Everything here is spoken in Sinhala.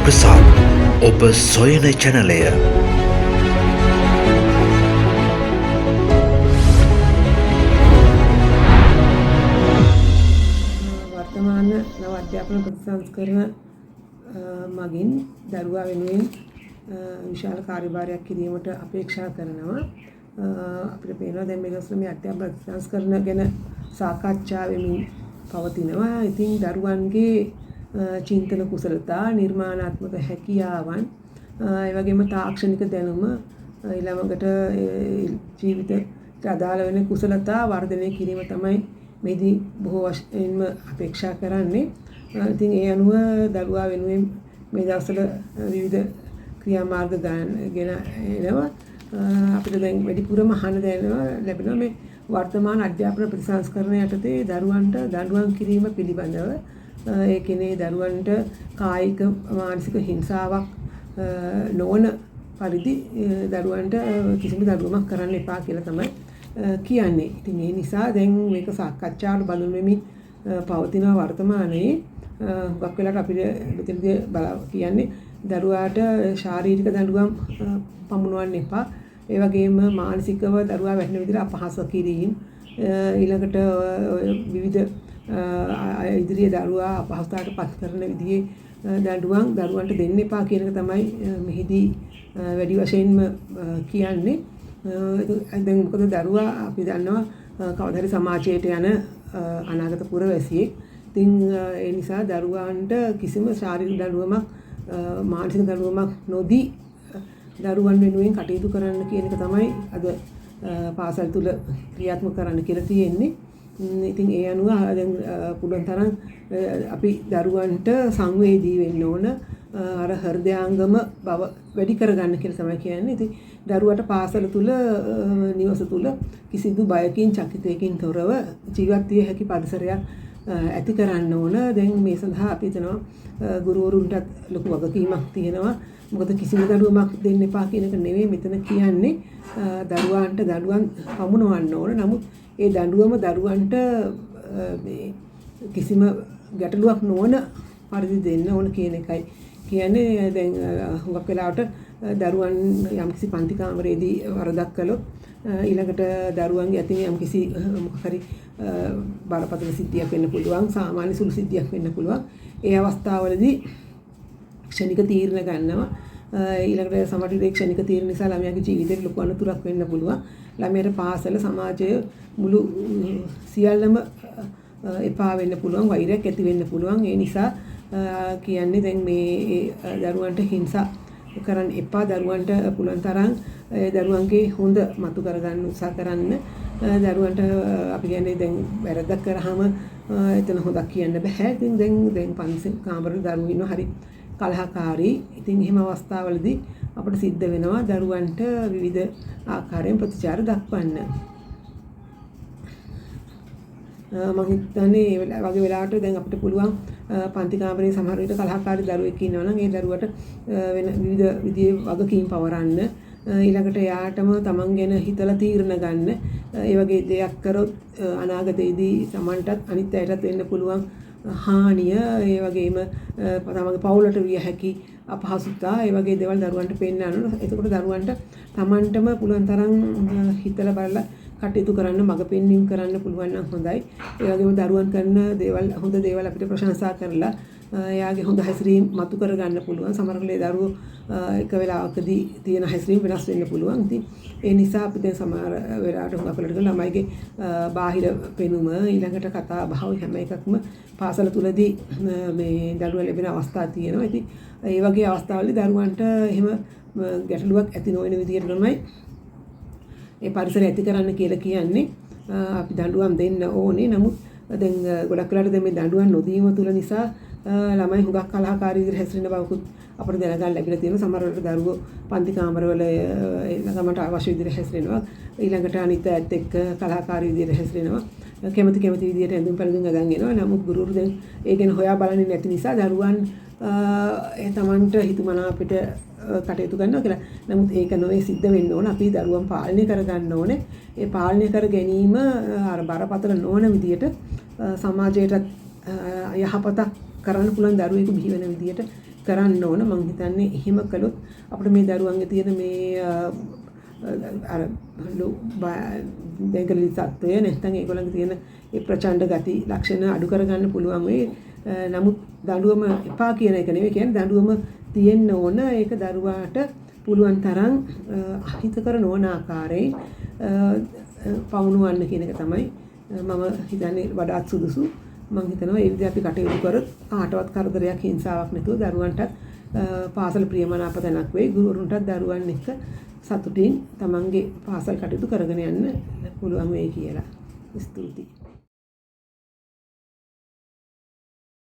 ප්‍රසාද් ඔබ සොයන චැනලය. වර්තමාන නව අධ්‍යාපන ප්‍රතිසංස්කරණ මගින් දරුවා වෙනුවෙන් විශාල කාර්යභාරයක් කිරීමට අපේක්ෂා කරනවා. අපිට පේනවා දැන් මේ දවස්වල මේ අධ්‍යාපන ප්‍රතිසංස්කරණ ගැන සාකච්ඡා වෙමින් පවතිනවා. ඉතින් දරුවන්ගේ චින්තන කුසලතා, නිර්මාණාත්මක හැකියාවන්, ඒ වගේම තාක්ෂණික දැනුම ඊළඟට ජීවිතයට අදාළ වෙන කුසලතා වර්ධනය කිරීම තමයි මේදී බොහෝ වශයෙන්ම අපේක්ෂා කරන්නේ. ඉතින් ඒ අනුව දරුවා වෙනුවෙන් මේ දවස්වල විවිධ ක්‍රියාමාර්ග ගෙන එනවා. අපිට දැන් වැඩිපුරම අහන්න ලැබෙනවා මේ වර්තමාන අධ්‍යාපන ප්‍රතිසංස්කරණ යටතේ දරුවන්ට දඬුවම් කිරීම පිළිබඳව. ඒ කියන්නේ දරුවන්ට කායික මානසික හිංසාවක් නොවන පරිදි දරුවන්ට කිසිම දඬුවමක් කරන්න එපා කියලා තමයි කියන්නේ. ඉතින් ඒ නිසා දැන් මේක සාකච්ඡාවට බඳුන් වෙමින් පවතින වර්තමානයේ හුඟක් වෙලාවට අපිට මෙතනදී කියන්නේ දරුවාට ශාරීරික දඬුවම් පමුණවන්න එපා. ඒ වගේම මානසිකව දරුවා වැටෙන විදිහට අපහාස කිරීම, ඊළඟට විවිධ ඉදිරියේ දරුවා අපහසුතාවට පත් කරන විදිහේ දඬුවම් දරුවන්ට දෙන්න එපා කියන එක තමයි මෙහිදී වැඩි වශයෙන්ම කියන්නේ. දැන් මොකද දරුවා අපි දන්නවා කවදා හරි සමාජයට යන අනාගත පුරවැසියෙක්. ඉතින් ඒ නිසා දරුවන්ට කිසිම ශාරීරික දඬුවමක් මානසික දඬුවමක් නොදී දරුවන් වෙනුවෙන් කටයුතු කරන්න කියන එක තමයි අද පාසල් තුල ක්‍රියාත්මක කරන්න කියලා තියෙන්නේ. ඉතින් ඒ අනුව දැන් පුළුවන් තරම් අපි දරුවන්ට සංවේදී වෙන්න ඕන, අර හෘදයාංගම බව වැඩි කරගන්න කියලා තමයි කියන්නේ. ඉතින් දරුවට පාසල තුල නිවස තුල කිසිදු බයකින් චකිතයකින් තොරව ජීවත් විය හැකි පරිසරයක් ඇති කරන්න ඕන. දැන් මේ සඳහා අපි හිතනවා ගුරුවරුන්ට ලොකු වගකීමක් තියෙනවා. මොකද කිසිම දඬුවමක් දෙන්න එපා කියන එක නෙවෙයි මෙතන කියන්නේ. දරුවන්ට දඬුවම් පමුණවන්න ඕන. නමුත් ඒ දඬුවම දරුවන්ට මේ කිසිම ගැටලුවක් නොවන පරිදි දෙන්න ඕන කියන එකයි කියන්නේ. දැන් හුඟක් වෙලාවට දරුවන් යම්කිසි පන්ති කාමරයේදී වරදක් කළොත් ඊළඟට දරුවන්ගේ අතින් යම්කිසි මොකක් හරි බරපතල සිද්ධියක් වෙන්න පුළුවන්, සාමාන්‍ය සුළු සිද්ධියක් වෙන්න පුළුවන්. ඒ අවස්ථාවලදී ක්ෂණික තීරණ ගන්නවා. ඊළඟට සමහර විට ක්ෂණික තීරණ නිසා ළමයාගේ ජීවිතේට ලොකු අනතුරක් වෙන්න පුළුවන්. ළමයාට පාසල, සමාජය මුළු සියල්ලම එපා වෙන්න පුළුවන්, වෛරයක් ඇති වෙන්න පුළුවන්. ඒ නිසා කියන්නේ දැන් මේ දරුවන්ට හිංසා කරන්න එපා. දරුවන්ට පුළුවන් තරම් දරුවන්ගේ හොඳ මතු කරගන්න උත්සාහ කරන්න. දරුවන්ට අපි කියන්නේ දැන් වැරද්දක් කරාම එතන හොදක් කියන්න බෑ. ඉතින් දැන් පන්සල් කාමරේ දරුවෝ ඉන්නවා හරි කලහකාරී. ඉතින් එහෙම අවස්ථාවලදී අපිට සිද්ධ වෙනවා දරුවන්ට විවිධ ආකාරයෙන් ප්‍රතිචාර දක්වන්න. මම හිතන්නේ ඒ වගේ වෙලාවට දැන් අපිට පුළුවන් පන්ති කාමරේ සමහර විට කලහකාරී දරුවෙක් ඉන්නවා නම් ඒ දරුවට වෙන විවිධ විදිහේ වගකීම් පවරන්න, ඊළඟට එයාටම තමන් ගැන හිතලා තීරණ ගන්න. ඒ වගේ දෙයක් කරොත් අනාගතයේදී තමන්ටත් අනිත් අයටත් වෙන්න පුළුවන් හානිය, ඒ වගේම තමන්ගේ පවුලට විය හැකි අපහසුතා, ඒ වගේ දේවල් දරුවන්ට පෙන්නනවා. එතකොට දරුවන්ට තමන්ටම පුළුවන් තරම් හිතලා බලලා කටයුතු කරන්න, මඟ පෙන්වීම කරන්න පුළුවන් නම් හොඳයි. ඒ වගේම දරුවන් කරන දේවල්, හොඳ දේවල් අපිට ප්‍රශංසා කරලා එයාගේ හොඳ හැසිරීම මතු කරගන්න පුළුවන්. සමහර වෙලාවට දරුවෝ එක වෙලාවකදී තියෙන හැසිරීම වෙනස් වෙන්න පුළුවන්. ඉතින් ඒ නිසා අපි දැන් සමහර වෙලාවට හුඟක් වෙලාවට ළමයිගේ බාහිර පෙනුම, ඊළඟට කතා බහ හැම එකක්ම පාසල තුලදී මේ දරුවා ලැබෙන අවස්ථා තියෙනවා. ඉතින් ඒ වගේ අවස්ථාවලදී දරුවන්ට එහෙම ගැටලුවක් ඇති නොවන විදිහට තමයි ඒ පරිසරය ඇති කරන්න කියලා කියන්නේ. අපි දඬුවම් දෙන්න ඕනේ. නමුත් දැන් ගොඩක් වෙලාවට දැන් මේ දඬුවම් නොදීම තුල නිසා ළමයි හුඟක් කලහකාරී විදිහට හැසිරෙන බවකුත් අපිට දැනගන්න ලැබිලා තියෙනවා. සමහර වෙලාවට දරුවෝ පන්ති කාමරවල ළමයට අවශ්‍ය විදිහට හැසිරෙනවා. ඊළඟට අනිත් අයත් එක්ක කලහකාරී විදිහට හැසිරෙනවා. කැමති විදිහට ඇඳුම් පැළඳුම් අදන් එනවා. නමුත් ගුරුවරු දැන් ඒ ගැන හොයා බලන්නේ නැති නිසා දරුවන් තමන්ට හිතුමනාපිට කටයුතු කරනවා කියලා. නමුත් ඒක නොවේ සිද්ධ වෙන්න ඕන. අපි දරුවන් පාලනය කරගන්න ඕනේ. ඒ පාලනය කර ගැනීම අර බරපතල නොවන විදිහට සමාජයට යහපතක් කරන්න පුළුවන් දරුවෙකු බිහි වෙන විදිහට කරන්න ඕන. මම හිතන්නේ එහෙම කළොත් අපිට මේ දරුවන්ගේ තියෙන මේ අර දෙංගලි තත්ත්වය නැත්නම් ඒගොල්ලන්ගේ තියෙන ඒ ප්‍රචණ්ඩ ගති ලක්ෂණ අඩු කරගන්න පුළුවන් වෙයි. නමුත් දඬුවම එපා කියන එක නෙවෙයි කියන්නේ දඬුවම තියෙන්න ඕන. ඒක දරුවාට පුළුවන් තරම් අහිතකර නොවන ආකාරයෙන් පවුණුවන්න කියන එක තමයි මම හිතන්නේ වඩාත් සුදුසු. මම හිතනවා ඒ විදිහට අපි කටයුතු කරොත් කාටවත් කරදරයක් හිංසාවක් නැතුව දරුවන්ටත් පාසල ප්‍රියමනාප තැනක් වෙයි. ගුරුවරුන්ටත් දරුවන් එක්ක සතුටින් තමන්ගේ පාසල් කටයුතු කරගෙන යන්න පුළුවන් වෙයි කියලා. ස්තුතියි.